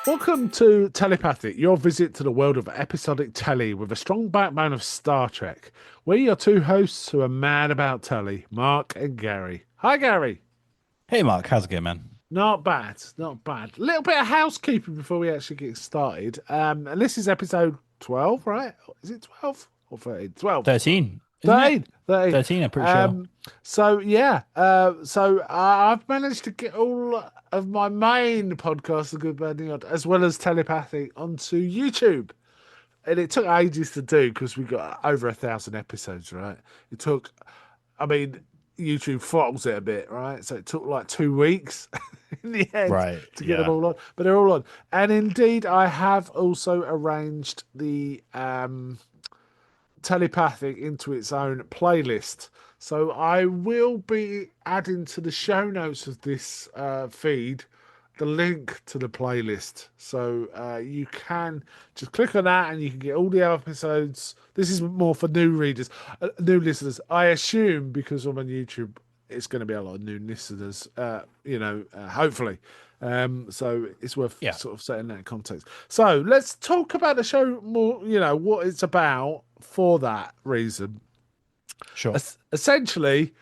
Welcome to Tellypathic, your visit to the world of episodic telly with a strong backbone of Star Trek. We're your two hosts who are mad about telly, Mark and Gary. Hi, Gary. Hey Mark, how's it going, man? Not bad, not bad. A little bit of housekeeping before we actually get started. And this is episode 12, right? Is it 12 or 13? 12. 13, isn't it? 13. 13. 13, I'm pretty sure. I've managed to get all of my main podcast, The Good, Bad, and the Odd, as well as Telepathic, onto YouTube. And it took ages to do because we got over 1,000 episodes, right? It took, I mean, YouTube throttles it a bit, right? So it took like 2 weeks in the end Right, to get them yeah. all on, but they're all on. And indeed, I have also arranged the Telepathic into its own playlist. So I will be adding to the show notes of this feed the link to the playlist. So you can just click on that and you can get all the episodes. This is more for new readers, new listeners. I assume because I'm on YouTube, it's going to be a lot of new listeners, hopefully. So it's worth Yeah, sort of setting that in context. So let's talk about the show more, what it's about for that reason. sure. Essentially,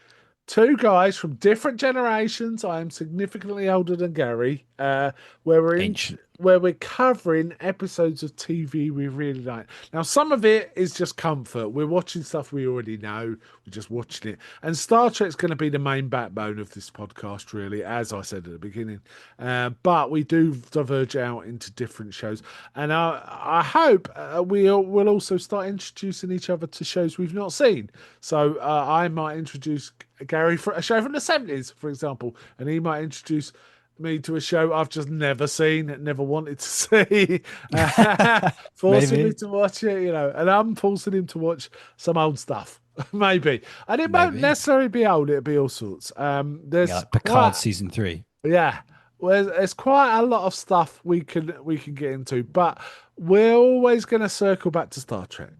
two guys from different generations. I am significantly older than Gary. Where we're in, Ancient. where we're covering episodes of TV we really like. Now, some of it is just comfort. We're watching stuff we already know. We're just watching it. And Star Trek's going to be the main backbone of this podcast, really, as I said at the beginning. But we do diverge out into different shows, and I hope will also start introducing each other to shows we've not seen. So I might introduce Gary for a show from the 70s, for example, and he might introduce me to a show I've just never seen, never wanted to see, forcing me Maybe, to watch it, and I'm forcing him to watch some old stuff, maybe. And it won't maybe. necessarily be old; it'll be all sorts. Yeah, There's like Picard quite, season 3. yeah, well, there's quite a lot of stuff we can get into, but we're always going to circle back to Star Trek.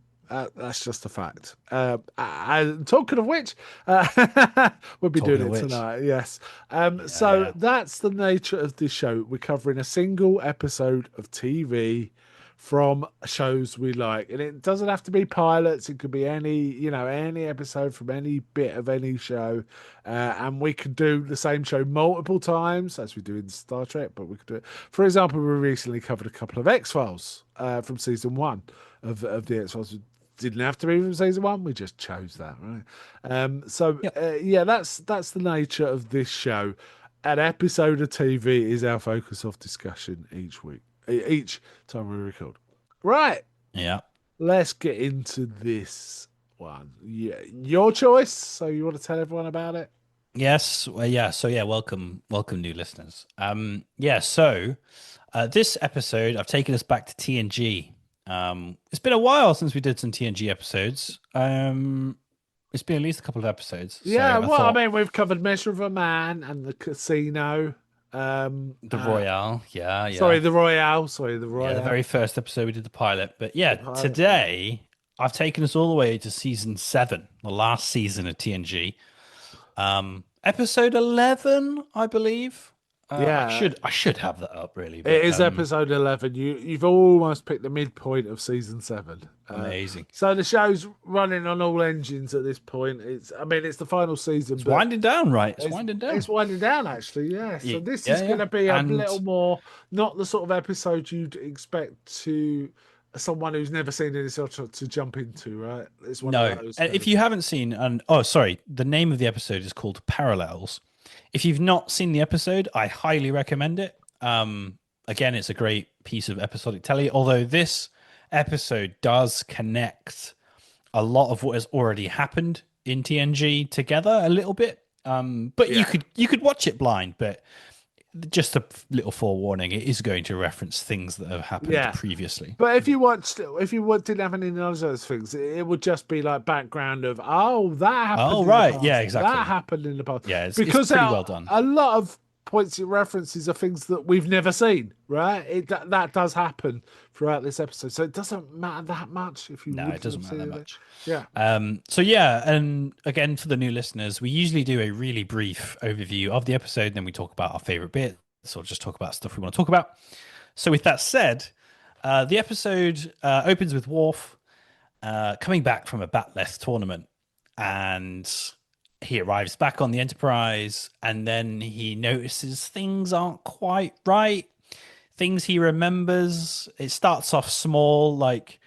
That's just a fact. And talking of which, we'll be doing Talking of it which. tonight. Yes. Yeah, So yeah. that's the nature of this show. We're covering a single episode of TV from shows we like, and it doesn't have to be pilots. It could be any episode from any bit of any show, and we could do the same show multiple times as we do in Star Trek. But we could do it. For example, we recently covered a couple of X Files from season one of the X Files. Didn't have to be from season one. We just chose that, right? Yep. Yeah, that's the nature of this show. An episode of TV is our focus of discussion each week, each time we record. Right, Yeah. let's get into this one. Yeah, your choice. So you want to tell everyone about it? Yes. Well, yeah. So yeah, welcome new listeners. This episode I've taken us back to TNG. It's been a while since we did some TNG episodes. It's been at least a couple of episodes. Yeah, So I well, I thought mean, we've covered Measure of a Man and the Casino. Um, the uh, Royale. Yeah, sorry, yeah. the Royale. Sorry, the Yeah, the Royale. very first episode we did the pilot. But The yeah, pilot. Yeah. today I've taken us all the way to season 7, the last season of TNG. Episode 11, I believe. I Yeah, should I should have that up really, it but is episode 11. You've almost picked the midpoint of season 7. amazing. So the show's running on all engines at this point. It's the final season, It's but winding down, right? It's it's winding it's down. winding down actually. Yeah. So Yeah, this is yeah, going yeah. to be a little And more not the sort of episode you'd expect to someone who's never seen any sort of to jump into, right? It's one of no, those kind if of. you haven't seen, and oh, sorry, the name of the episode is called Parallels. If you've not seen the episode, I highly recommend it. Again, it's a great piece of episodic telly, although this episode does connect a lot of what has already happened in TNG together a little bit. But you Yeah. could watch it blind, but just a little forewarning, it is going to reference things that have happened Yeah. previously. But didn't have any knowledge of those things, it would just be like background of, oh, that happened Oh, in the right. Yeah, past. That exactly. happened in the past. Yeah, it's Because pretty well done. a lot of points it references are things that we've never seen, right? That does happen throughout this episode. So it doesn't matter that much if you No, it wouldn't doesn't have matter seen that it. much. Yeah. So yeah, and again for the new listeners, we usually do a really brief overview of the episode, then we talk about our favorite bits or just talk about stuff we want to talk about. So with that said, the episode opens with Worf coming back from a Batleth tournament, and he arrives back on the Enterprise, and then he notices things aren't quite right. Things he remembers. It starts off small, like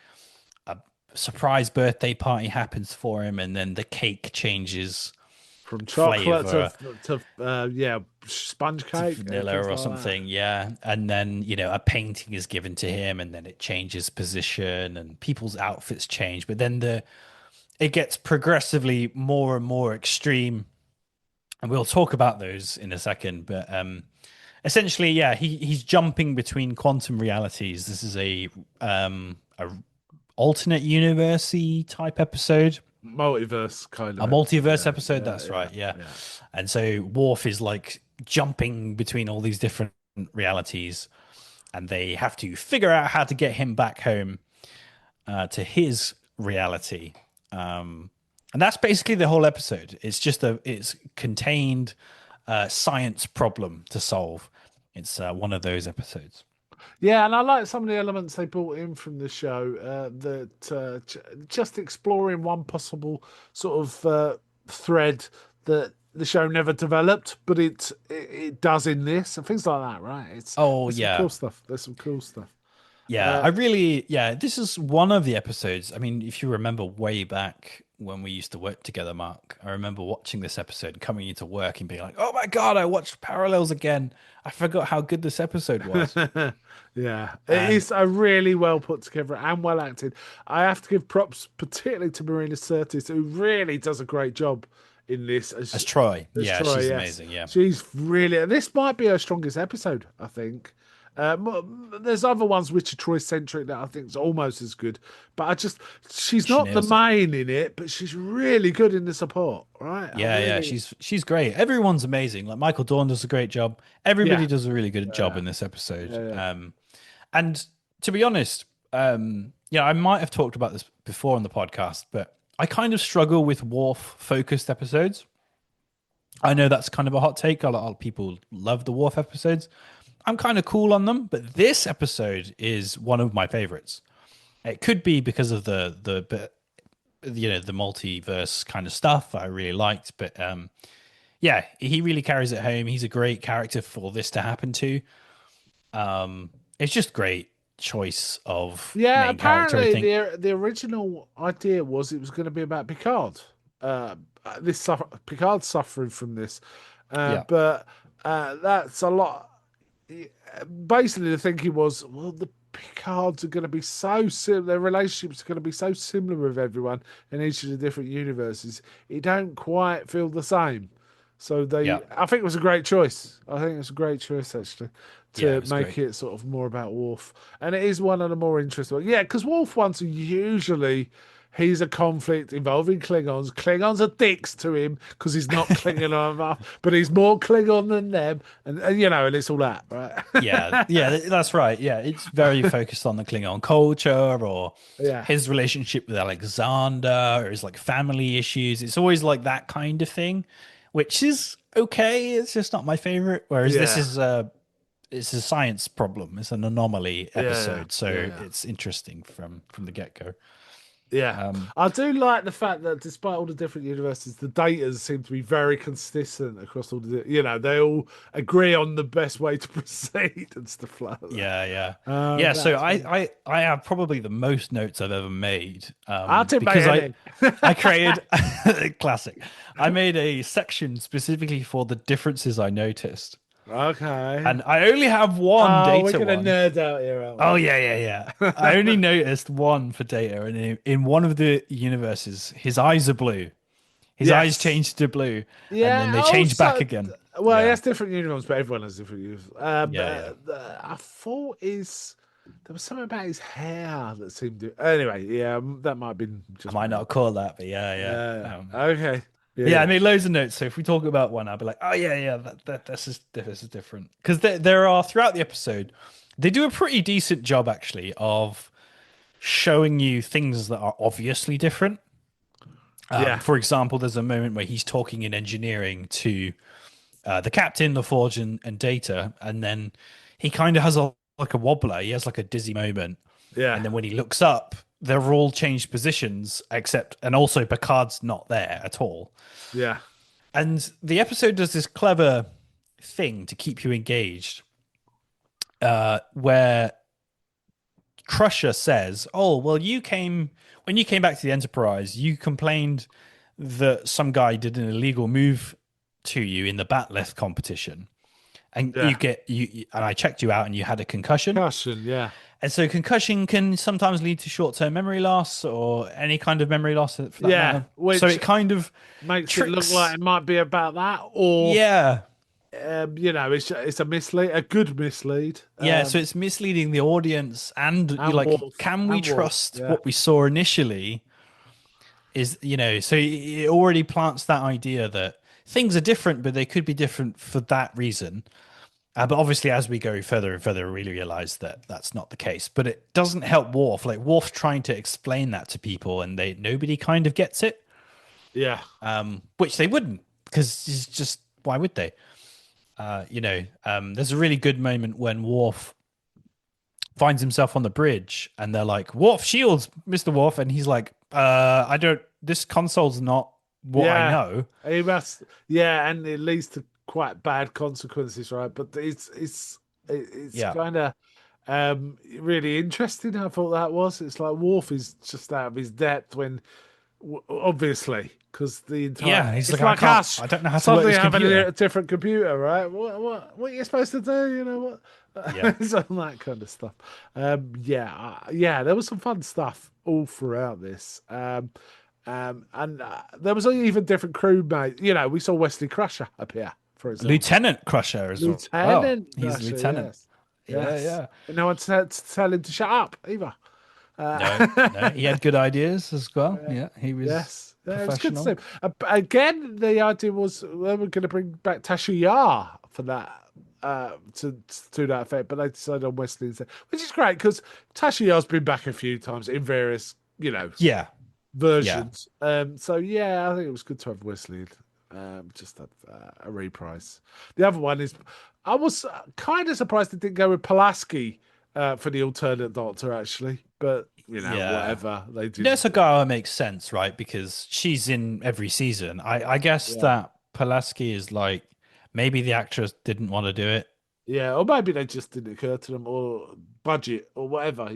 a surprise birthday party happens for him, and then the cake changes From chocolate flavor to yeah, sponge to cake and vanilla things or like that. something. Yeah. And then, a painting is given to him, and then it changes position, and people's outfits change. But then it gets progressively more and more extreme. And we'll talk about those in a second. But essentially, yeah, he's jumping between quantum realities. This is a alternate universe type episode. Multiverse kind of A episode. multiverse Yeah, episode, yeah, that's yeah, right, yeah. yeah. And so Worf is like jumping between all these different realities, and they have to figure out how to get him back home to his reality. And that's basically the whole episode. It's contained science problem to solve. It's one of those episodes. Yeah, and I like some of the elements they brought in from the show. That just exploring one possible sort of thread that the show never developed, but it does in this and things like that. Right? Oh There's some cool yeah. stuff. There's some cool stuff. Yeah, Uh, this is one of the episodes. I mean, if you remember way back when we used to work together, Mark, I remember watching this episode, coming into work and being like, oh my God, I watched Parallels again. I forgot how good this episode was. yeah, it And is a really well put together and well acted. I have to give props, particularly to Marina Sirtis, who really does a great job in this as Troy, as yeah, Troy. she's Yes, amazing. Yeah. she's really. This might be her strongest episode, I think. There's other ones which are Troy centric that I think is almost as good, but she's She not the nails it. main in it, but she's really good in the support. Right? I Yeah, really, she's great. Everyone's amazing. Like Michael Dorn does a great job. yeah, Everybody does a really good job yeah, in this episode. yeah, yeah. And to be honest, I might have talked about this before on the podcast, but I kind of struggle with Worf focused episodes. I know that's kind of a hot take. A lot of people love the Worf episodes. I'm kind of cool on them, but this episode is one of my favorites. It could be because of the multiverse kind of stuff I really liked, but yeah, he really carries it home. He's a great character for this to happen to. It's just great choice of Yeah, main character, I apparently think. the original idea was it was going to be about Picard. Picard suffering from this, Yeah, but that's a lot. Basically, the thinking was, well, the Picards are going to be so similar. Their relationships are going to be so similar with everyone in each of the different universes. It don't quite feel the same. So yeah, I think it was a great choice. I think it was a great choice actually yeah. It to was make great. it sort of more about Worf, and it is one of the more interesting. Yeah, because Worf ones are usually he's a conflict involving Klingons. Klingons are dicks to him because he's not Klingon enough, but he's more Klingon than them, and and it's all that, right? Yeah, that's right. Yeah, it's very focused on the Klingon culture or Yeah, his relationship with Alexander or his like family issues. It's always like that kind of thing, which is okay. It's just not my favorite. Whereas this yeah, is it's a science problem. It's an anomaly yeah, episode, so yeah. it's interesting from the get go. Yeah, Um, I do like the fact that despite all the different universes, the data seem to be very consistent across all the. They all agree on the best way to proceed and stuff like that. yeah. So That's I, fun. I I have probably the most notes I've ever made. I didn't make Because any. I created classic. I made a section specifically for the differences I noticed, Okay. and I only have one Oh, we're data gonna one. nerd out here, Oh aren't yeah. I only noticed one for data, and in one of the universes, his eyes are blue. we? His eyes Yes. change to blue, and then Yeah. they change back Also, again. well, he Yeah, has different uniforms, but everyone has different uniforms. yeah. I thought there was something about his hair that seemed to. Anyway, yeah, that might have been I just might me. not call that, but yeah. Okay. Yeah. Yeah, I Yeah. made loads of notes. So if we talk about one, I'll be like, oh yeah, this is different because there are throughout the episode, they do a pretty decent job actually of showing you things that are obviously different. Yeah. For example, there's a moment where he's talking in engineering to the captain, the forge, and Data, and then he kind of has a like a wobbler. He has like a dizzy moment, Yeah, and then when he looks up, they're all changed positions, and also Picard's not there at all. yeah, And the episode does this clever thing to keep you engaged, where Crusher says, "Oh, well, you came when you came back to the Enterprise. You complained that some guy did an illegal move to you in the Batleth competition, and yeah. and I checked you out, and you had a concussion. Concussion, yeah, And so concussion can sometimes lead to short-term memory loss or any kind of memory loss for that yeah. matter. So Which it kind of makes it look like tricks, it might be about that, or yeah." it's a mislead, a good mislead. Yeah, so it's misleading the audience, and you're And like, Wolf, can we and Wolf, trust yeah, what we saw initially? So it already plants that idea that things are different, but they could be different for that reason. But obviously, as we go further and further, we realize that that's not the case. But it doesn't help Worf. Like Worf's trying to explain that to people, and nobody kind of gets it, yeah, which they wouldn't, because it's just why would they? There's a really good moment when Worf finds himself on the bridge and they're like, "Worf, shields, Mr. Worf," and he's like, I don't, this console's not what I yeah. know. He must, yeah, and it leads to quite bad consequences, right? But it's Yeah. kind of really interesting. I thought that was. It's like Worf is just out of his depth when obviously, because the entire Yeah. He's it's like, like us I don't know how to work suddenly this having computer. a different computer, right? What are you supposed to do? You know what? Yeah. It's all that kind of stuff. Yeah, there was some fun stuff all throughout this. And there was even different crewmates. You know, we saw Wesley Crusher appear, for example. Lieutenant Crusher as well. Lieutenant He's Crusher, lieutenant. yes, Yeah. yes. Yeah. And no one tell him to shut up either. No, no. Uh, He had good ideas as well. Yeah. He was Yes, yeah, it was good to see professional. him. Again, the idea was they were going to bring back Tasha Yar for that to do that effect, but they decided on Wesley instead, which is great because Tasha Yar's been back a few times in various, Yeah. Yeah. versions. So yeah, I think it was good to have Wesley. Just a reprise. The other one is, I was kind of surprised they didn't go with Pulaski for the alternate Doctor actually, but Yeah. whatever they didn't. Nesagawa makes sense, right? Because she's in every season. I guess Yeah. that Pulaski is like maybe the actress didn't want to do it. Yeah, or maybe they just didn't occur to them, or budget, or whatever.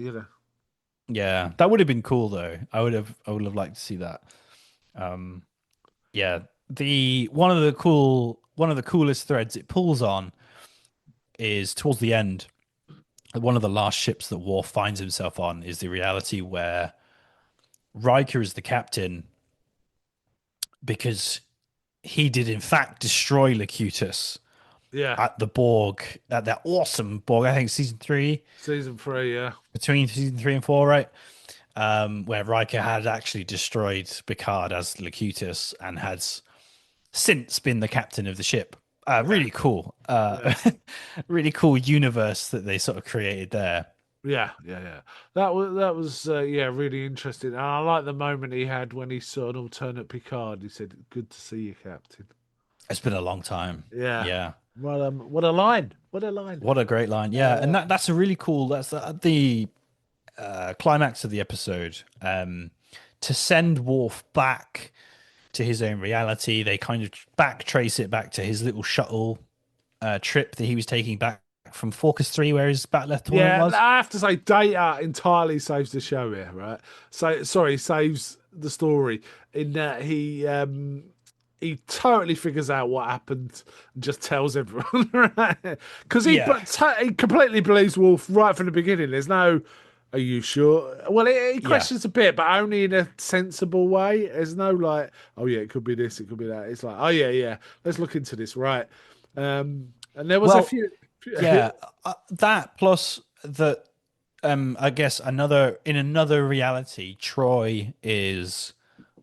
Yeah, that would have been cool though. I would have liked to see that. Um, yeah, the one of the coolest threads it pulls on is towards the end. One of the last ships that Worf finds himself on is the reality where Riker is the captain because he did in fact destroy Locutus Yeah, at the Borg, at that awesome Borg. I think season three, season 3. Yeah, between season 3 and 4, right? Where Riker had actually destroyed Picard as Locutus and has since been the captain of the ship. Really cool. yeah, Really cool universe that they sort of created there. yeah. That was yeah, really interesting. And I like the moment he had when he saw an alternate Picard. He said, "Good to see you, Captain." It's been a long time. Yeah. Yeah. Well, what a line! What a line! What a great line. Yeah. And that's a really cool, that's the climax of the episode. To send Worf back to his own reality, they kind of trace it back to his little shuttle trip that he was taking back from Focus 3, where his Batleth tournament Yeah, was. I have to say, Data entirely saves the show here, right? So sorry, saves the story in that he totally figures out what happened and just tells everyone, right? Because Yeah. he completely believes Wolf right from the beginning. There's no, are you sure? Well, he Yeah. questions a bit, but only in a sensible way. There's no like, oh yeah, it could be this, it could be that. It's like, oh yeah, let's look into this, right? And there was a Well, few. yeah, that plus that. I guess in another reality, Troy is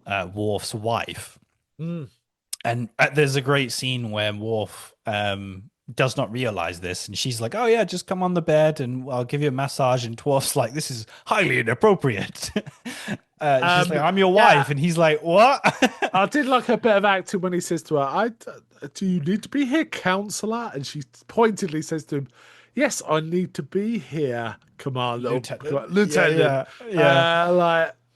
Worf's wife, Mm. and there's a great scene where Worf does not realize this, and she's like, "Oh yeah, just come on the bed, and I'll give you a massage." And Worf's like, "This is highly inappropriate." She's like, "I'm your Yeah, wife," and he's like, "What?" I did like a bit of acting when he says to her, "Do you need to be here, counselor?" And she pointedly says to him, yes, I need to be here, Commander, or Lieutenant. Yeah, Lieutenant. yeah, yeah.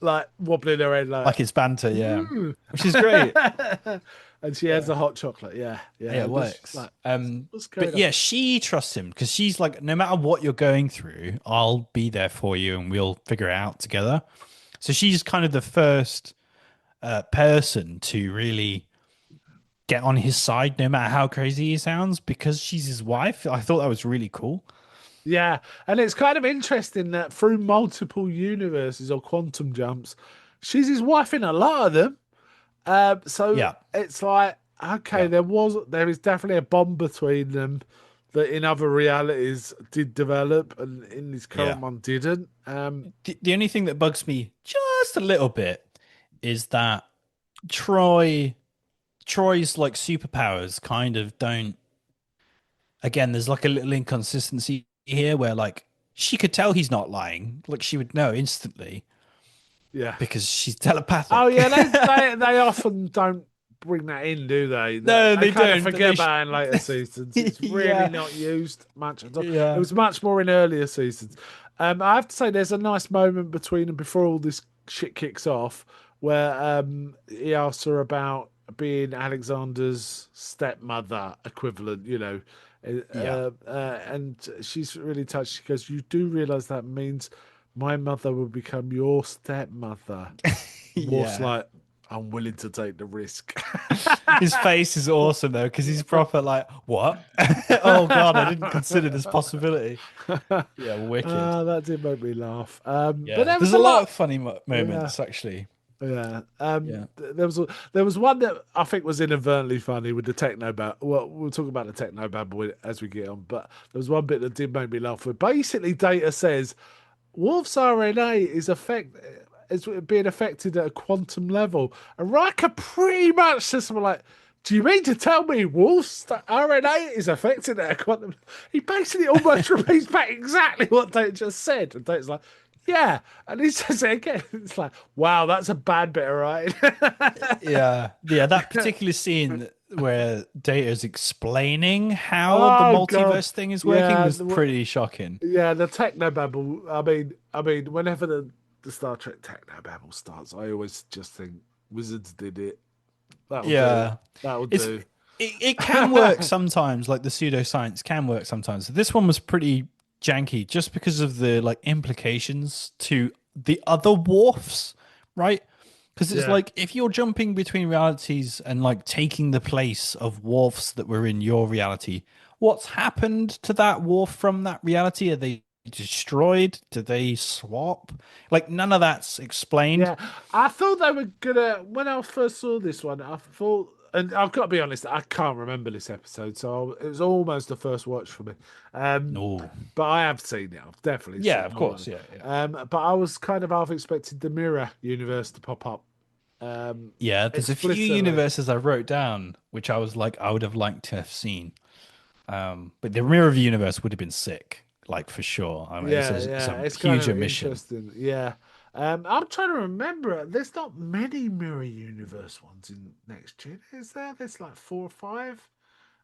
Like wobbling her head, like, Like it's banter, yeah. "Mm." Which is great. And she has Yeah. a hot chocolate. Yeah, Yeah, yeah. it And she's works. like, what's But going on? yeah, she trusts him because she's like, no matter what you're going through, I'll be there for you and we'll figure it out together. So she's kind of the first person to really get on his side, no matter how crazy he sounds, because she's his wife. I thought that was really cool. Yeah, and it's kind of interesting that through multiple universes or quantum jumps, she's his wife in a lot of them. So Yeah, it's like, okay, yeah, there is definitely a bond between them that in other realities did develop and in this yeah. current one didn't. The only thing that bugs me just a little bit is that Troy Troy's like superpowers kind of don't. Again, there's like a little inconsistency here where like she could tell he's not lying, like she would know instantly Yeah. because she's Oh telepathic. yeah, they often don't bring that in, do they? No, They they kind of don't, but forget they about it in later seasons. It's really yeah, not used much at all. It yeah, was much more in earlier seasons. I have to say, there's a nice moment between them before all this shit kicks off, where he asks her about being Alexander's stepmother equivalent, yeah, and she's really touched. She goes, "You do realize that means my mother will become your stepmother." Morph's yeah. like, I'm willing to take the risk. His face is awesome though because he's proper like, what? Oh God, I didn't consider this possibility. Yeah, wicked. That did make me laugh. But Yeah, there was there's a a lot lot. of funny Yeah, moments actually. yeah. Yeah, There was one that I think was inadvertently funny with the techno babble. Well, we'll talk about the techno babble as we get on. But there was one bit that did make me laugh. Where basically, Data says Wolf's RNA is being affected at a quantum level. And Riker pretty much says something like, "Do you mean to tell me Wolf's RNA is affected at a quantum?" He basically almost repeats back exactly what Data just said. And Data's like, "Yeah." And he says it again. It's like, wow, that's a bad bit of writing. yeah. That particular scene where Data's explaining how the Oh God. multiverse thing is working Yeah, was pretty shocking. yeah, the technobabble. I mean, whenever the Star Trek technobabble starts, I always just think Wizards did it. That'll do. Yeah, That'll it's do. it can work sometimes. Like the pseudoscience can work sometimes. This one was pretty janky just because of the like implications to the other Worfs, right? Because it's Yeah, like if you're jumping between realities and like taking the place of Worfs that were in your reality, what's happened to that Worf from that reality? Are they destroyed? Do they swap? Like none of that's explained. yeah. I thought they were gonna when I first saw this one. I thought, and I've got to be honest, I can't remember this episode, so it was almost the first watch for me. Um, No. but I have seen it. I've definitely Yeah, seen of all of course. it. Yeah, yeah. But I was kind of half expected the mirror universe to pop up. Yeah, there's a few Explicitly. universes I wrote down which I was like I would have liked to have seen. But the Mirror of the Universe would have been sick, like for sure. I mean, Yeah, it's yeah, a it's kind huge of omission. interesting. Yeah, I'm trying to remember. There's not many mirror universe ones in Next Gen, is there? There's like 4 or 5,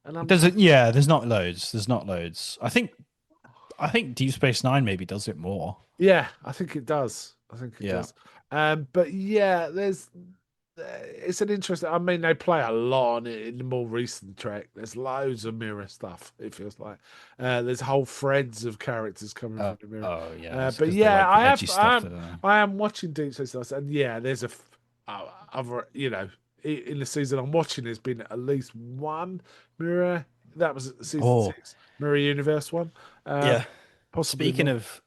and There's a, yeah, there's not loads. There's not loads. I think Deep Space Nine maybe does it more. yeah, I think it does. I think it Yeah. does. But yeah, it's an interesting. I mean, they play a lot on it in the more recent Trek. There's loads of mirror stuff. It feels like there's whole threads of characters coming from the mirror. Oh yeah, it's But because they yeah, like the edgy stuff, don't they? I am watching Deep Space Nine, and yeah, there's other in the season I'm watching, there's been at least one mirror. That was season Oh, 6, Mirror Universe one, yeah. possibly Speaking more. of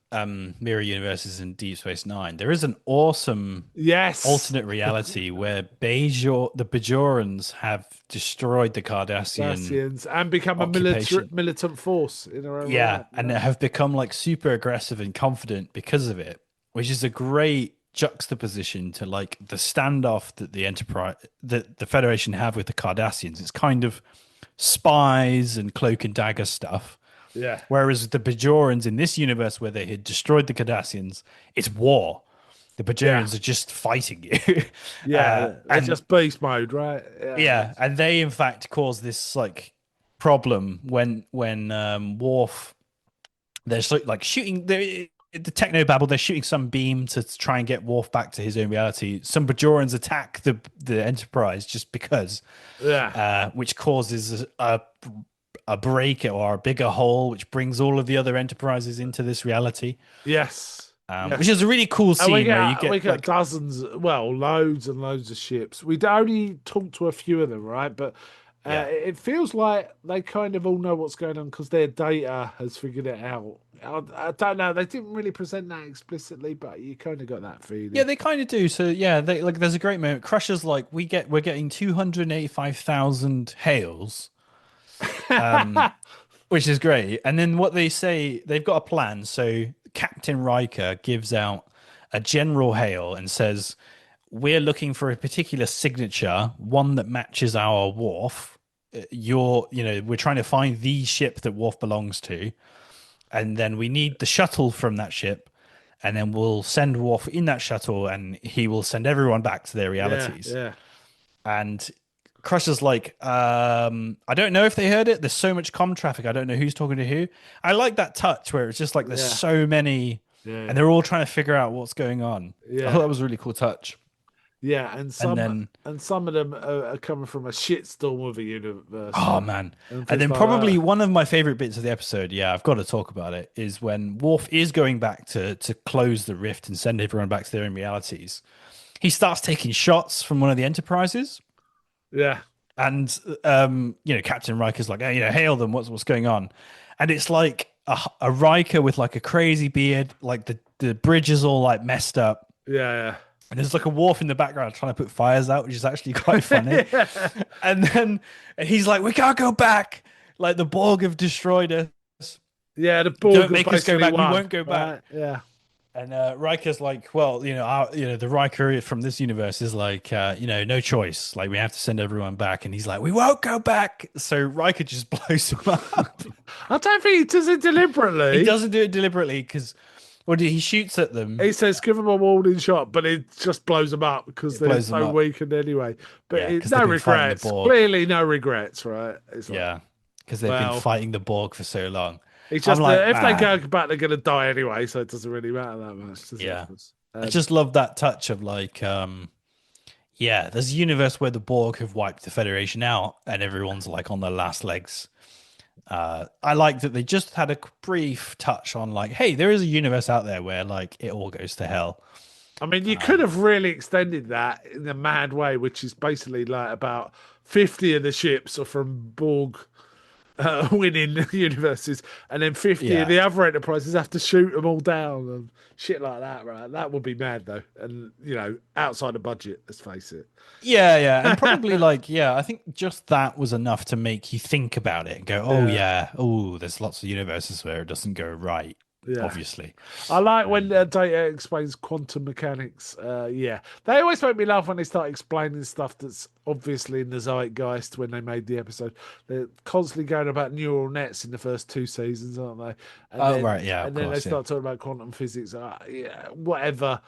mirror universes in Deep Space Nine, there is an awesome Yes, alternate reality where the Bajorans have destroyed the Cardassian Dacians, and become a occupation. militant force in their own Yeah, right. and Yeah, have become like super aggressive and confident because of it, which is a great juxtaposition to like the standoff that the Enterprise that the Federation have with the Cardassians. It's kind of spies and cloak and dagger stuff. yeah, Whereas the Bajorans in this universe where they had destroyed the Cardassians, it's war. The yeah, Bajorans are just fighting you. yeah. They're And just beast mode, right? Yeah, yeah, and they in fact cause this like problem when Worf They're so, like shooting the techno babble. They're shooting some beam to try and get Worf back to his own reality. Some Bajorans attack the Enterprise just because, Yeah. which causes a break or a bigger hole, which brings all of the other Enterprises into this reality. Yes. Which Yes. is a really cool And we scene where you get we get get like, dozens, well, loads and loads of ships. We'd only talked to a few of them, right? But yeah, it feels like they kind of all know what's going on because their data has figured it out. I don't know. They didn't really present that explicitly, but you kind of got that yeah, feeling. they kind of do. So yeah, they like there's a great moment. Crusher's like, we're getting 285,000 hails. Um, which is great. And then what they say, they've got a plan. So Captain Riker gives out a general hail and says, "We're looking for a particular signature, one that matches our wharf. We're trying to find the ship that Worf belongs to, and then we need the shuttle from that ship." And then we'll send Worf in that shuttle, and he will send everyone back to their Yeah, realities. yeah, And Crusher's like, I don't know if they heard it. There's so much comm traffic. I don't know who's talking to who. I like that touch where it's just like there's yeah, so many, and yeah, they're all trying to figure out what's going on. I thought yeah, that was a really cool touch. yeah. And then, And some of them are coming from a shitstorm of a universe, oh man, and and things then like probably that. one of my favorite bits of the episode, yeah, I've got to talk about it, is when Worf is going back to close the rift and send everyone back to their own realities. He starts taking shots from one of the Enterprises. Yeah, And Captain Riker's like, hey, hail them. What's going on? And it's like a Riker with like a crazy beard, like the bridge is all like messed up, yeah, and there's like a Worf in the background trying to put fires out, which is actually quite funny. yeah. And then he's like, we can't go back. Like the Borg have destroyed us. Yeah, the Borg Don't have make us go basically back. We won, won't go back. right? Yeah. And Riker's like, well, the Riker from this universe is like, no choice. Like, we have to send everyone back. And he's like, we won't go back. So Riker just blows him up. I don't think he does it He deliberately. doesn't do it deliberately because, he shoots at them. He says, give him a warning shot, but it just blows them up because It they're blows them so up. weakened anyway. But Yeah, because they've no been fighting the regrets. Borg. Clearly, no regrets, right? It's like, Yeah, because they've been well, fighting the Borg for so long. it's I'm just like, that if they go man, back, they're going to die anyway, so it doesn't really matter that much, does it? yeah. I just love that touch of like, yeah, there's a universe where the Borg have wiped the Federation out and everyone's like on their last legs. I like that they just had a brief touch on like, hey, there is a universe out there where like it all goes to hell. I mean, you could have really extended that in a mad way, which is basically like about 50 of the ships are from Borg winning universes, and then 50 of Yeah. the other enterprises have to shoot them all down and shit like that, right? That would be mad, though. And, outside the budget, let's face it. Yeah, yeah. And probably like, yeah, I think just that was enough to make you think about it and go, oh Yeah, yeah, oh, there's lots of universes where it doesn't go right, yeah. obviously. I like when Um, Data explains quantum mechanics. Yeah, they always make me laugh when they start explaining stuff that's obviously in the zeitgeist when they made the episode. They're constantly going about neural nets in the first two seasons, aren't they? And oh then right, yeah, of and then they course, yeah. start talking about quantum physics. Yeah, whatever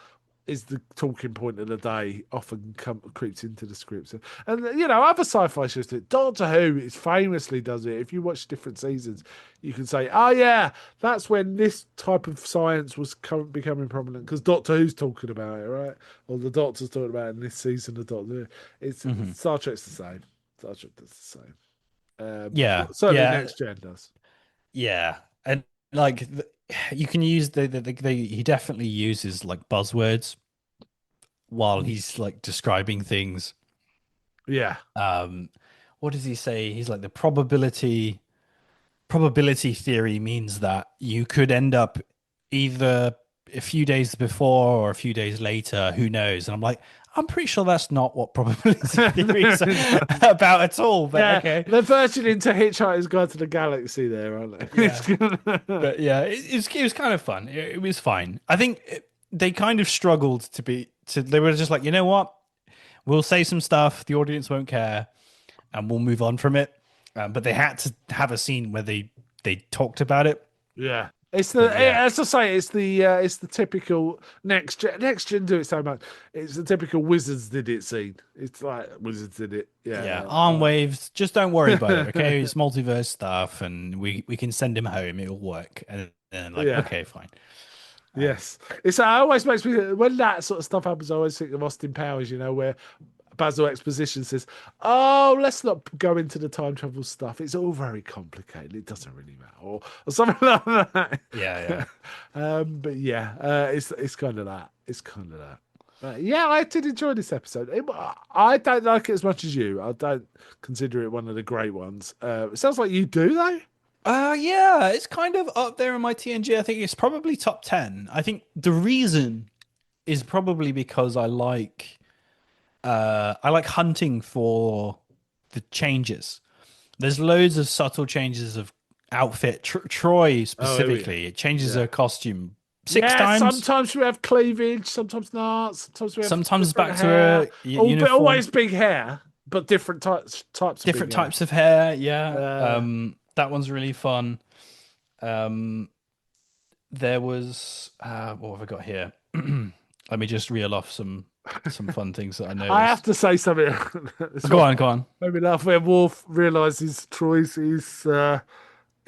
is the talking point of the day often creeps into the scripts. And other sci-fi shows do it. Doctor Who is famously does it. If you watch different seasons, you can say, "Oh yeah, that's when this type of science was becoming prominent because Doctor Who's talking about it, right? Or the Doctor's talking about it in this season of Doctor Who." It's Hmm. Star Trek's the same. Star Trek does the same. Yeah, Certainly yeah, Next Gen does. yeah. And like you can use he definitely uses like buzzwords while he's like describing things. Yeah, Um, what does he say? He's like the probability theory means that you could end up either a few days before or a few days later, who knows? And I'm like, I'm pretty sure that's not what probability theory is about at all, but yeah. okay. They're verging into Hitchhiker's Guide to the Galaxy, there, aren't they? Yeah. But yeah, it was kind of fun. It was fine. I think they kind of struggled they were just like, you know what? We'll say some stuff, the audience won't care, and we'll move on from it. But they had to have a scene where they talked about it. Yeah. It's But yeah, as I say, it's the typical next gen. Next gen do it so much. It's the typical Wizards did it scene. It's like Wizards did it. yeah, Yeah. arm waves. Just don't worry about it, okay? It's multiverse stuff, and we can send him home. It'll work. And then like, Yeah. okay, fine. Um, Yes. It's it always makes me when that sort of stuff happens. I always think of Austin Powers. Where Basil Exposition says, "Oh, let's not go into the time travel stuff. It's all very complicated. It doesn't really matter," or something like that. yeah, yeah. But yeah, it's kind of that. It's kind of that. Yeah, I did enjoy this episode. I don't like it as much as you. I don't consider it one of the great ones. It sounds like you do, though. Yeah, it's kind of up there in my TNG. I think it's probably top 10. I think the reason is probably because I like hunting for the changes. There's loads of subtle changes of outfit. Troy Oh yeah, specifically, it changes yeah, her costume six yeah. times. Sometimes we have cleavage, sometimes not. Sometimes we have Sometimes different back to hair. her But uniform, always big hair, but different types of big different hair. types of hair. Yeah, Uh, that one's really fun. Um, there was what have I got here? Let me just reel off some fun things that I I have noticed. to say something. It's Go what on, go on. made me laugh when Worf realizes Troy's his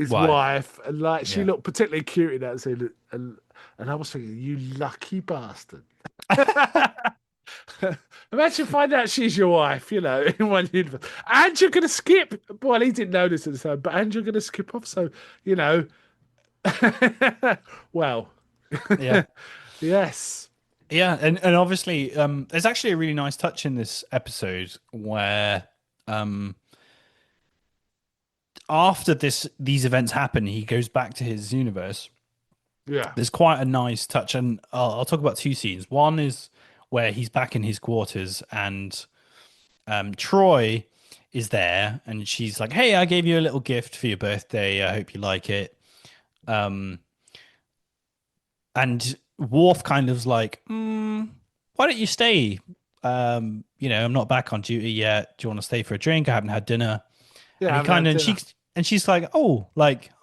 Wife. wife, and like she Yeah. looked particularly cute in that scene, and I was thinking, you lucky bastard. Imagine finding out she's your wife, in one universe, and you're gonna skip. Well, he didn't know this at the time, but and you're gonna skip off. So, you know, well, Yeah. yes, Yeah, and obviously, there's actually a really nice touch in this episode where, um, after these events happen, he goes back to his universe. yeah, There's quite a nice touch, and I'll talk about two scenes. One is where he's back in his quarters, and Troy is there, and she's like, "Hey, I gave you a little gift for your birthday. I hope you like it." Um, and Worf kind of's like, why don't you stay? I'm not back on duty yet. Do you want to stay for a drink? I haven't had dinner. yeah. And I he haven't kind had of dinner. and she's like,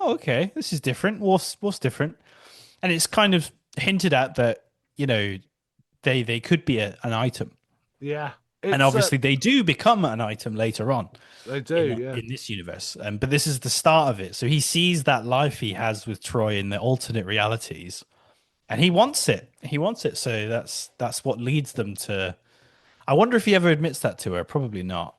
okay, this is different. What's different? And it's kind of hinted at that, you know, they could be an item. Yeah, And it's obviously they do become an item later on they do. Yeah, in this universe. But this is the start of it. So he sees that life he has with Troy in the alternate realities and he wants it. He wants it. So that's what leads them to. I wonder if he ever admits that to her. Probably not.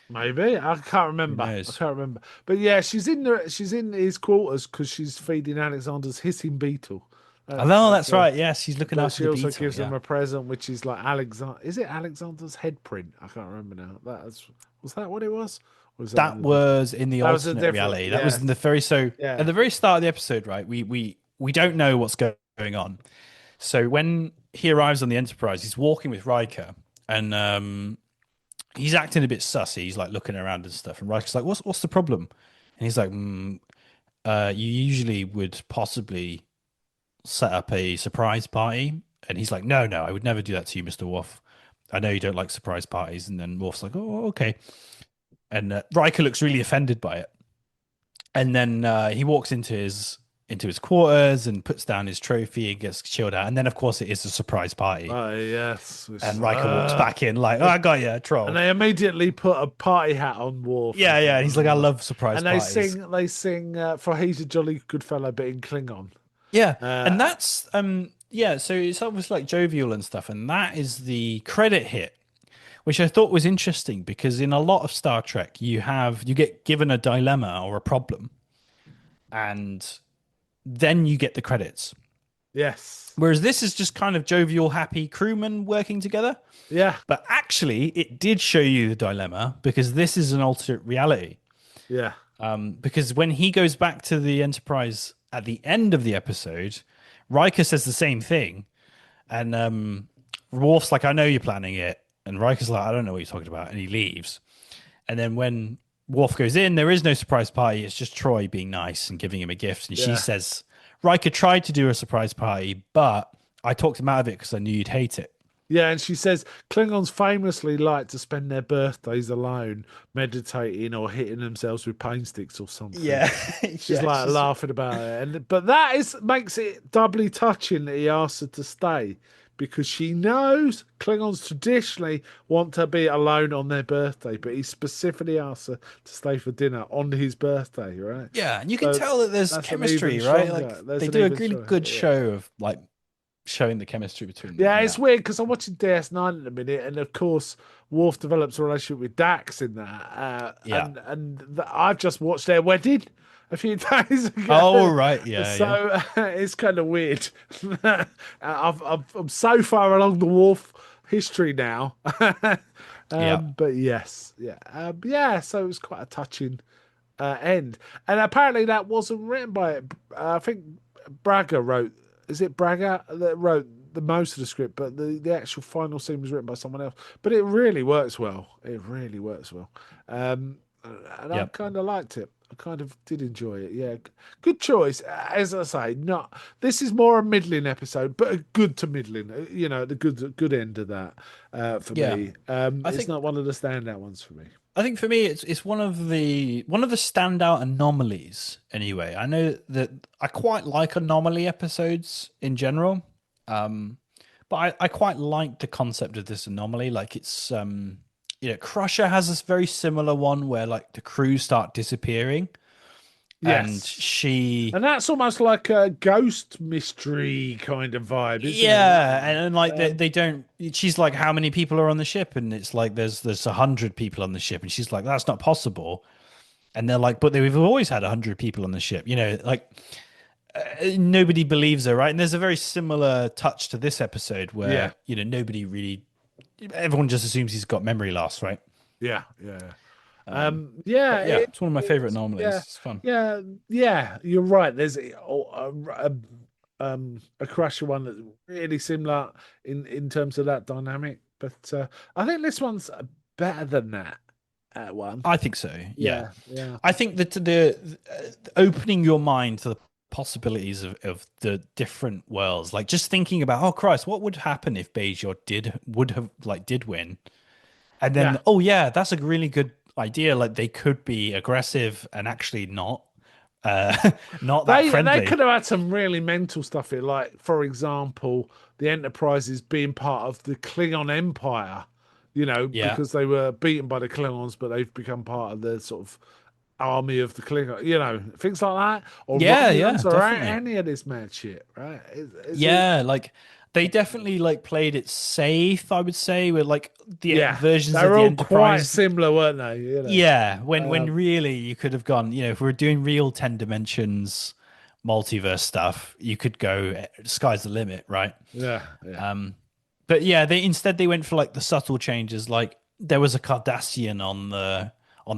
maybe I can't Who remember. I knows? can't remember. But yeah, she's in his quarters because she's feeding Alexander's hissing beetle. Oh, no, That's that's right. Yes, she's looking But after she the also beetle. gives Yeah, him a present, which is like Alexander. Is it Alexander's head print? I can't remember now. Was that what it was? Or was that in that a different? was in the That was a alternate different. reality. That was Yeah, in the very so at yeah, the very start of the episode. Right, we don't know what's going on. So when he arrives on the Enterprise, he's walking with Riker, and he's acting a bit sussy. He's like looking around and stuff, and Riker's like, "What's the problem?" And he's like, "You usually would possibly set up a surprise party." And he's like, no, I would never do that to you, Mr. Worf. I know you don't like surprise parties. And then Worf's like, oh, okay. And Riker looks really offended by it. And then he walks into his quarters and puts down his trophy and gets chilled out. And then, of course, it is a surprise party. oh yes. And Riker walks back in like, oh, I got you, And troll. they immediately put a party hat on Worf Yeah, as yeah. well. And he's like, I love surprise And parties. they sing for he's a jolly good fellow, but in Klingon. Yeah, and Uh, that's yeah, so it's obviously like jovial and stuff, and that is the credit hit, which I thought was interesting because in a lot of Star Trek you get given a dilemma or a problem, and then you get the credits. yes, Whereas this is just kind of jovial, happy crewmen working together. yeah, But actually, it did show you the dilemma because this is an alternate reality. yeah, Because when he goes back to the Enterprise at the end of the episode, Riker says the same thing. And Worf's like, I know you're planning it. And Riker's like, I don't know what you're talking about. And he leaves. And then when Worf goes in, there is no surprise party. It's just Troy being nice and giving him a gift. And she yeah, says, Riker tried to do a surprise party, but I talked him out of it because I knew you'd hate it. Yeah, and she says Klingons famously like to spend their birthdays alone, meditating or hitting themselves with pain sticks or something. Yeah, She's yeah, like she's laughing about it, and but that is makes it doubly touching that he asks her to stay because she knows Klingons traditionally want to be alone on their birthday, but he specifically asks her to stay for dinner on his birthday, right? yeah, and you can So tell that there's that's an even chemistry, right? Like stronger. There's they an do a even really stronger. good Yeah. show of like showing the chemistry between them. Yeah, Yeah, it's weird because I'm watching DS9 in a minute, and of course, Worf develops a relationship with Dax in that, yeah. I've just watched their wedding a few days ago, Oh, right. Yeah, yeah, so it's kind of weird. I'm so far along the Worf history now, yeah, but yes, yeah, yeah. So it was quite a touching end. And apparently that wasn't written by it. I think Braga wrote. Is it Braga that wrote the most of the script? But the actual final scene was written by someone else. But it really works well. It really works well. Um, and I yeah, kind of liked it. I kind of did enjoy it. Yeah, good choice. As I say, not this is more a middling episode, but a good to middling. You know, the good end of that for yeah. me. I It's think not one of the standout ones for me. I think for me it's one of the standout anomalies anyway. I know that I quite like anomaly episodes in general. Um but I quite like the concept of this anomaly. Like it's Crusher has this very similar one where like the crew start disappearing and Yes. she And that's almost like a ghost mystery kind of vibe, isn't it? That yeah, one. and like they don't. She's like, "How many people are on the ship?" And it's like, "There's 100 people on the ship," and she's like, "That's not possible." And they're like, "But we've always had 100 people on the ship." Like nobody believes her, right? And there's a very similar touch to this episode Yeah, where nobody really, everyone just assumes he's got memory loss, right? yeah, yeah. But Yeah, yeah, it's one of my favorite it's anomalies. yeah, It's fun. yeah, yeah. You're right. There's a Crusher one that's really similar in terms of that dynamic, but I think this one's better than that one. I think so. Yeah. Yeah, yeah, I think that opening your mind to the possibilities of the different worlds, like just thinking about, oh Christ, what would happen if Bajor did win, and then yeah. oh yeah, that's a really good idea. Like they could be aggressive and actually not, not that They friendly. could have had some really mental stuff here, like for example, the Enterprises being part of the Klingon Empire, Yeah, because they were beaten by the Klingons, but they've become part of the sort of army of the Klingon, things like that, or yeah, yeah, Romulans, or definitely. any of this mad shit, right? It's all, Yeah, like they definitely like played it safe, I would say, with like the yeah, versions of they're the all quite Enterprise. similar, weren't they? Yeah, when Um, really you could have gone, if we are doing real 10 dimensions multiverse stuff, you could go sky's the limit, right? yeah, yeah, But yeah, they went for like the subtle changes, like there was a Cardassian on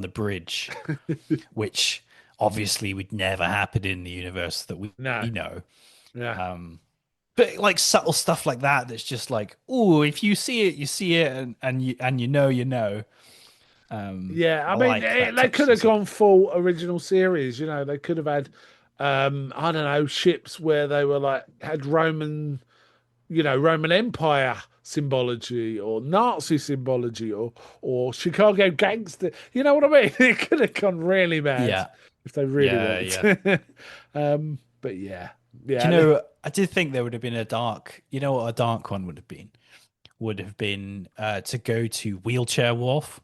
the bridge, which obviously would never happen in the universe that we no, know. yeah. But like subtle stuff like that that's just like, oh, if you see it, you see it, and you know. Yeah, I I mean, like that they touch could to have stuff. gone full original series. They could have had, I don't know, ships where they were like had Roman Empire symbology or Nazi symbology or Chicago gangster. You know what I mean? It could have gone really mad Yeah, if they really yeah, yeah. wanted. But yeah, Do you yeah, know? I did think there would have been a dark. You know what a dark one would have been? Would have been to go to Wheelchair Wharf,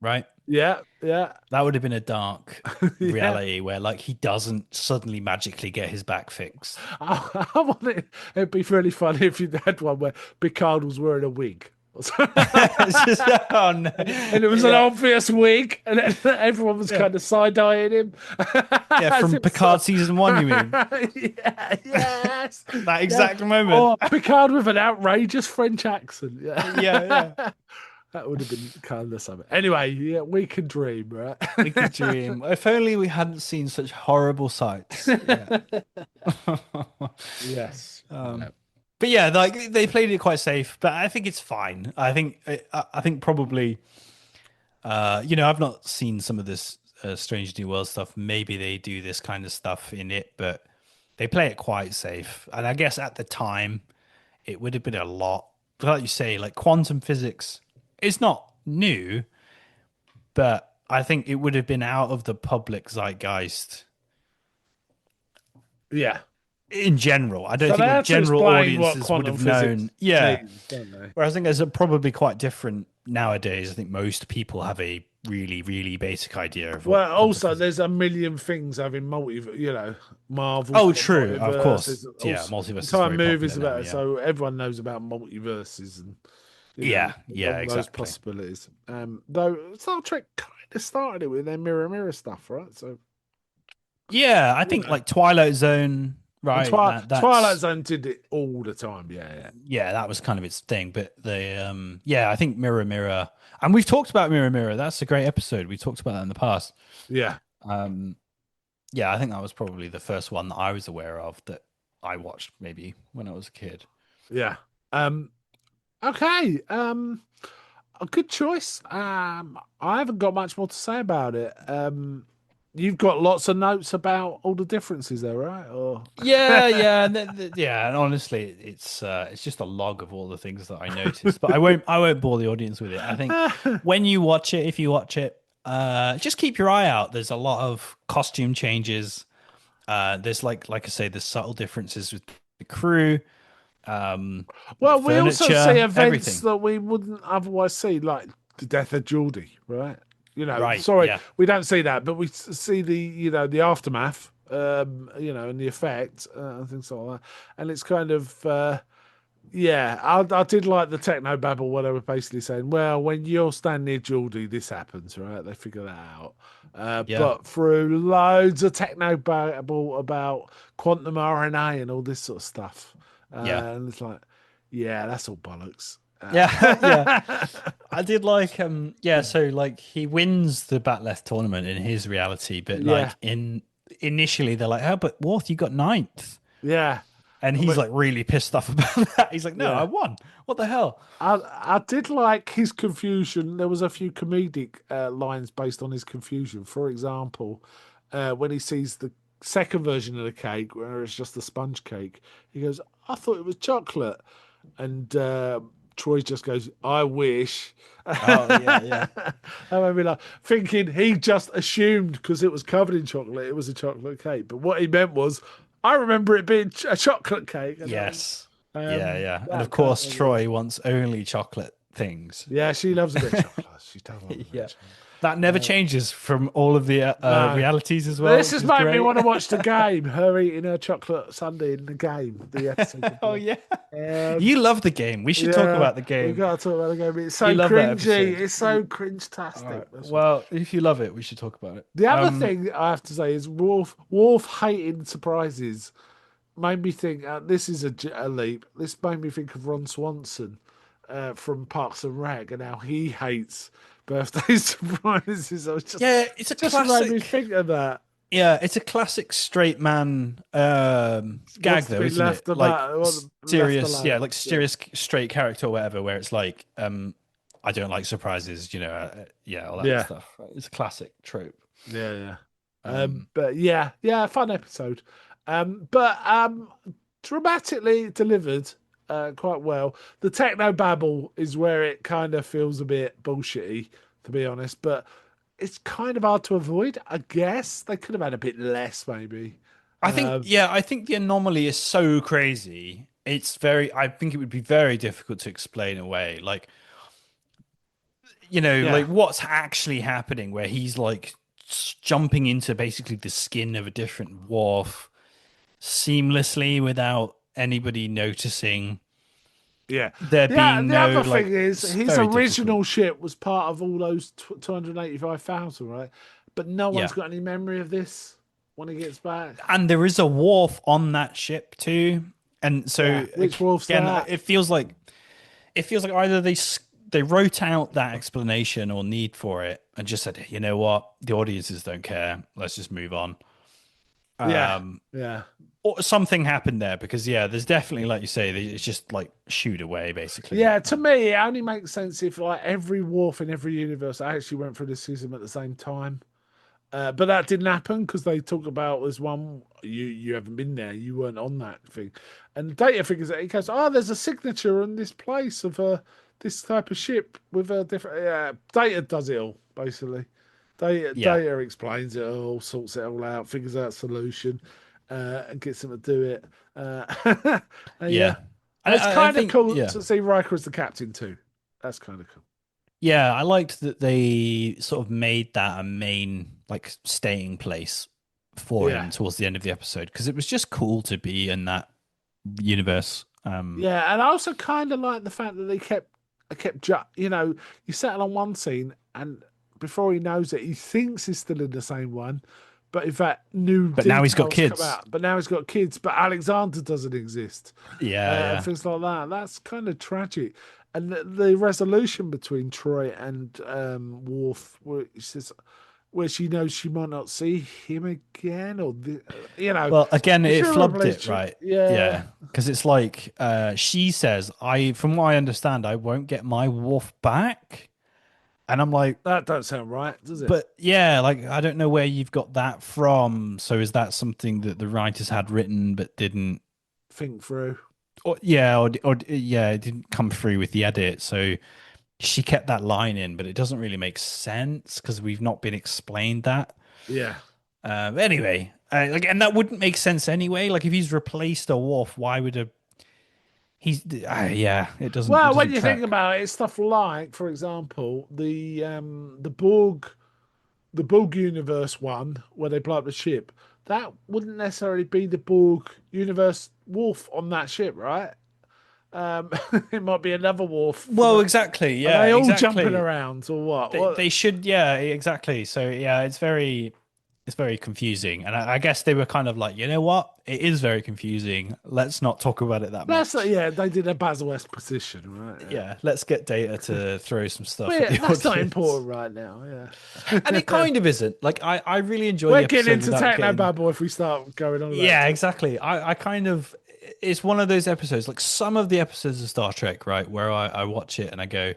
right? yeah, yeah, That would have been a dark yeah. reality where like he doesn't suddenly magically get his back fixed. I want it. It'd be really funny if you had one where Picard was wearing a wig. It's just, oh no, And it was an yeah, obvious wig, and everyone was yeah, kind of side-eyeing him. yeah. As From it was so... Picard season one, you mean? Yeah, yes, That yeah. exact moment. Or Picard with an outrageous French accent. Yeah, Yeah, yeah. that would have been kind of something. Anyway, yeah, we can dream, right? We could dream. If only we hadn't seen such horrible sights. Yeah. Yes. Yeah. But yeah, like they played it quite safe, but I think it's fine. I think probably I've not seen some of this Strange New World stuff. Maybe they do this kind of stuff in it, but they play it quite safe. And I guess at the time it would have been a lot. like you say, like quantum physics is not new, but I think it would have been out of the public zeitgeist Yeah. in general. I don't So they think like had to general explain what audiences would quantum have known. physics Yeah. means, don't they? Whereas I think it's probably quite different nowadays. I think most people have a really, really basic idea of what Well, quantum also physics. there's a million things having Marvel's Oh, got true. Of multiverses, course. Yeah, also multiverse is entire very popular movies now. about it, Yeah. so everyone knows about multiverses and Yeah. Yeah. all those Exactly. possibilities. Though Star Trek kind of started it with their mirror stuff, right? So Yeah, I you think know, like Twilight Zone, and right? Twilight That's Zone did it all the time. Yeah, yeah, that was kind of its thing. But the yeah, I think Mirror Mirror, and we've talked about Mirror Mirror. That's a great episode. We talked about that in the past. yeah, Um, yeah, I think that was probably the first one that I was aware of that I watched maybe when I was a kid. yeah, yeah. Okay. A good choice. I haven't got much more to say about it. You've got lots of notes about all the differences there, right? Or Yeah, yeah, and yeah, and honestly, it's just a log of all the things that I noticed. But I won't bore the audience with it. I think when you watch it, if you watch it, just keep your eye out. There's a lot of costume changes. There's like I say, there's subtle differences with the crew, the well, we also see furniture, events everything. that we wouldn't otherwise see, like the death of Geordie, right? Right? Sorry, Yeah, we don't see that, but we see the the aftermath, and the effect and things like that. And it's kind of yeah, I did like the techno babble where they were basically saying, well, when you're standing near Geordie, this happens, right? They figure that out. yeah, But through loads of techno babble about quantum RNA and all this sort of stuff. yeah, And it's like, yeah, that's all bollocks. yeah, yeah. I did like yeah, so like he wins the Batleth tournament in his reality, but yeah, like in initially they're like, oh, but Worf, you got ninth. yeah. And I he's mean, like really pissed off about that. He's like, no, I yeah. won. What the hell? I did like his confusion. There was a few comedic lines based on his confusion. For example, when he sees the second version of the cake, where it's just a sponge cake, he goes, "I thought it was chocolate," and Troy just goes, "I wish." Oh yeah, yeah. I remember like thinking he just assumed because it was covered in chocolate, it was a chocolate cake. But what he meant was, I remember it being a chocolate cake. Yes. Yeah, yeah. And of That kind course of Troy wants only chocolate things. yeah, she loves a bit of chocolate. She does love a bit of Yeah. chocolate. That never changes from all of the No, realities as well, this which has is made me great. want to watch the game. Her eating her chocolate sundae in the game. The episode. Oh yeah. Um, You love the game. We should talk yeah, about the we game. got to talk about the game. It's You so love that cringy. episode. It's so All cringe-tastic. right. That's what. Well, if you love it, we should talk about it. The other thing I have to say is Worf hating surprises made me think. This is a leap. This made me think of Ron Swanson from Parks and Rec and how he hates birthday surprises. I was Yeah, it's a just made me classic. think of that. Yeah, it's a classic straight man gag Wants to though, be isn't left it? Like about, left serious, yeah, alone. like Yeah, serious straight character or whatever, where it's like, I don't like surprises, yeah, all that yeah, stuff. Right? It's a classic trope. yeah. Um, But yeah, fun episode. But dramatically delivered quite well. The techno babble is where it kind of feels a bit bullshitty, to be honest. But it's kind of hard to avoid. I guess they could have had a bit less, maybe. I think, Um, yeah, I think the anomaly is so crazy. I think it would be very difficult to explain away. Like, yeah, like what's actually happening where he's like jumping into basically the skin of a different wharf seamlessly without anybody noticing. yeah, There yeah. being The no other thing like, is, it's his very difficult. original ship was part of all those 285,000, right? But no one's Yeah. got any memory of this when he gets back. And there is a wharf on that ship too. And Yeah, so which wolf's again, that? it feels like either they wrote out that explanation or need for it and just said, you know what, the audiences don't care. Let's just move on. Yeah, Um, yeah. or something happened there because yeah, there's definitely like you say, it's just like shoot away basically. Yeah, to me, it only makes sense if like every Worf in every universe actually went through the season at the same time. But that didn't happen because they talk about there's one you haven't been there, you weren't on that thing, and Data figures it. He goes, "Oh, there's a signature on this place of this type of ship with a different." Yeah, Data does it all basically. Yeah, Data explains it all, sorts it all out, figures out solution, and gets him to do it. Yeah, yeah. and it's I kind of think, cool yeah. to see Riker as the captain too. That's kind of cool. Yeah, I liked that they sort of made that a main like staying place for Yeah. him towards the end of the episode because it was just cool to be in that universe. Yeah, and I also kind of like the fact that you settle on one scene, and before he knows it, he thinks he's still in the same one, but in fact, new But now he's got details come kids. out. But now he's got kids, but Alexander doesn't exist, Yeah, and yeah. things like that. That's kind of tragic. And the resolution between Troy and Worf, where he says, where she knows she might not see him again, or Well, again, if it you're flubbed it, replaced, right? yeah, Yeah, because it's like she says, "I, from what I understand, I won't get my wolf back," and I'm like, that don't sound right, does it? "But yeah, like I don't know where you've got that from. So is that something that the writers had written but didn't?" Think through. Or yeah, it didn't come through with the edit. So she kept that line in, but it doesn't really make sense because we've not been explained that. Yeah. Anyway, like, and that wouldn't make sense anyway. Like, if he's replaced a wolf, why would a he's? Yeah, it Well, when doesn't you think track. about it, it's stuff like, for example, the Borg universe one where they blow up the ship. That wouldn't necessarily be the Borg universe Wolf on that ship, right? Um, it might be another Wolf from. Well, exactly. Are Yeah, they all jumping exactly. around or what? They should. Yeah, exactly. So yeah, it's very confusing, and I guess they were kind of like, you know what, it is very confusing. Let's not talk about it that That's much. yeah. They did a Basil West position, right? Yeah. Yeah, let's get Data to throw some stuff Well, at yeah, the that's not audience. important right now. And it Yeah. kind of isn't. Like I really enjoy the We're getting episode into without techno getting. babble if we start going on about Yeah, it. exactly. I kind of it's one of those episodes, like some of the episodes of Star Trek, right, where I watch it and I go,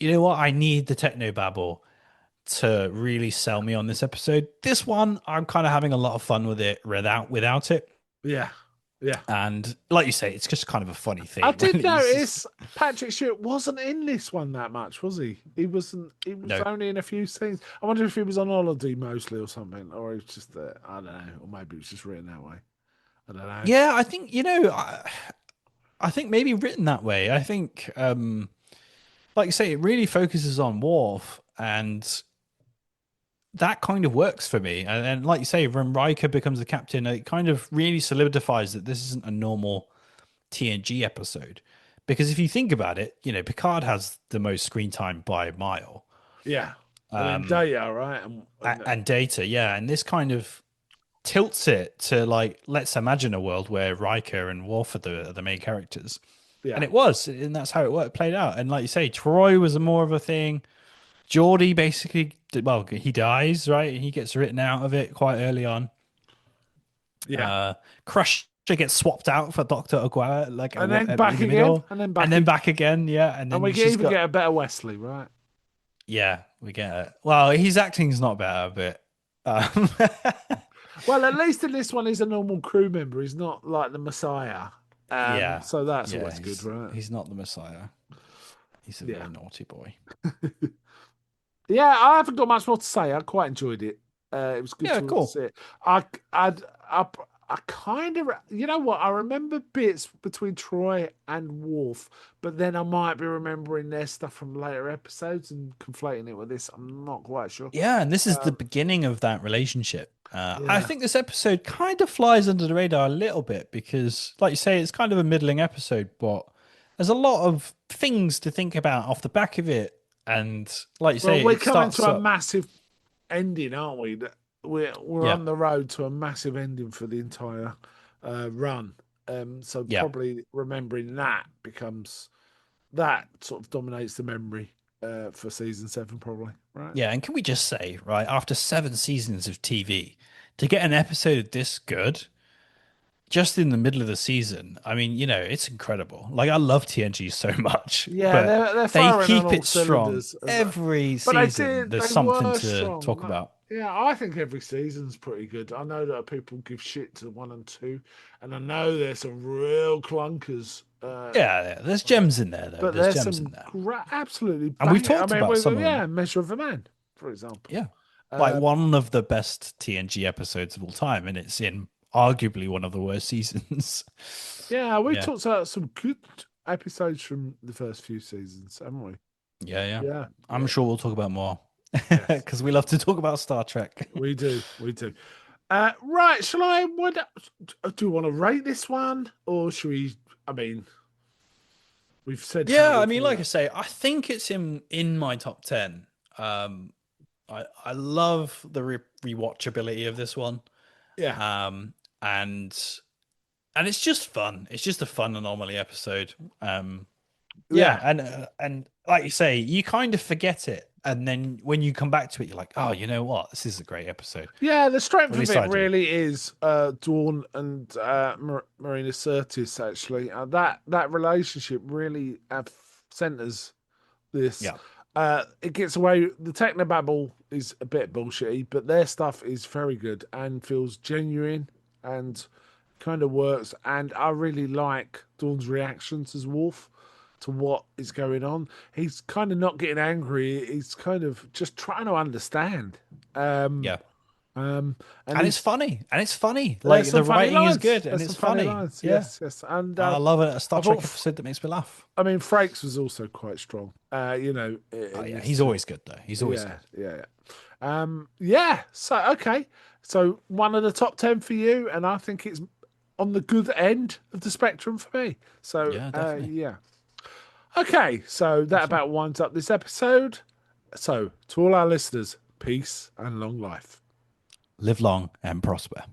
you know what, I need the techno babble to really sell me on this episode. This one, I'm kind of having a lot of fun with it without it. Yeah. Yeah. And like you say, it's just kind of a funny I thing when did he's just notice Patrick Stewart wasn't in this one that much, was he? He wasn't. He was no. only in a few scenes. I wonder if he was on holiday mostly or something, or he was just I don't know, or maybe it was just written that way. I don't know. Yeah, I think I think maybe written that way. I think like you say, it really focuses on Worf, and that kind of works for me. And like you say, when Riker becomes the captain, it kind of really solidifies that this isn't a normal TNG episode. Because if you think about it, you know, Picard has the most screen time by a mile. Yeah, and then Um, Data, right? and Data, yeah. And this kind of tilts it to like, let's imagine a world where Riker and Worf are the main characters. Yeah, And it was, and that's how it played out. And like you say, Troy was a more of a thing. Geordie basically, well, he dies, right? He gets written out of it quite early on. yeah, Crusher gets swapped out for Dr. Aguirre, like and then in back the again, middle, and then and back then again, back again, yeah. And and we then can she's even got, get a better Wesley, right? yeah, we get it. Well, his acting's not better, but um, Well, at least in this one, he's a normal crew member. He's not like the Messiah. yeah, So that's yeah, always good, right? he's not the Messiah. He's a Yeah. very naughty boy. Yeah, I haven't got much more to say. I quite enjoyed it. It was good Yeah, to cool. see it. I kind of, you know what? I remember bits between Troy and Worf, but then I might be remembering their stuff from later episodes and conflating it with this. I'm not quite sure. Yeah, and this is the Um, beginning of that relationship. I yeah, think this episode kind of flies under the radar a little bit because, like you say, it's kind of a middling episode, but there's a lot of things to think about off the back of it. And like you well, say, we're it coming starts to a up. massive ending, aren't we? We're Yeah, on the road to a massive ending for the entire run. So yeah, probably remembering that becomes that sort of dominates the memory for season 7, probably, right? yeah. And can we just say, right, after 7 seasons of TV, to get an episode this good just in the middle of the season, I mean, you know, it's incredible. Like, I love TNG so much, Yeah, but they're they firing on keep all it strong cylinders, every but season. There's they something were to strong. talk about. Yeah, I think every season's pretty good. I know that people give shit to one and two, and I know there's some real clunkers. Yeah, there's gems in there though. But There's there's gems in some there, absolutely and we've banging. I talked mean, about some of them. yeah, Measure of a Man, for example. Yeah, like Um, one of the best TNG episodes of all time, and it's in arguably one of the worst seasons. yeah, we Yeah, talked about some good episodes from the first few seasons, haven't we? yeah. Yeah, I'm yeah, sure we'll talk about more yes, because we love to talk about Star Trek. we do, we do. Right, shall I? Do you want to rate this one, or should we? I mean, we've said how Yeah, we I mean, like feel. I say, I think it's in my top 10. Um, I love the rewatchability of this one. Yeah, Um, and and it's just fun. It's just a fun anomaly episode. Yeah, yeah. and like you say, you kind of forget it, and then when you come back to it, you're like, oh, you know what? This is a great episode. Yeah, the strength At of least it I do. really is Dawn and Marina Sirtis. Actually, that relationship really centers this. Yeah, It gets away. The technobabble is a bit bullshitty, but their stuff is very good and feels genuine and kind of works. And I really like Dawn's reactions as Worf to what is going on. He's kind of not getting angry. He's kind of just trying to understand. Um, yeah, um, and and it's he's funny, and it's funny. there's Like some the funny writing is lines. good, and There's it's some funny funny. lines. Yeah, Yes, yes. And I love a Star I thought, Trek episode that makes me laugh. I mean, Frakes was also quite strong. Oh In yeah, this he's too. always good though. He's always Yeah, good. yeah, yeah. Yeah. So okay. So one of the top 10 for you, and I think it's on the good end of the spectrum for me. So Yeah, definitely. yeah. Okay. So that Awesome. about winds up this episode. So to all our listeners, peace and long life. Live long and prosper.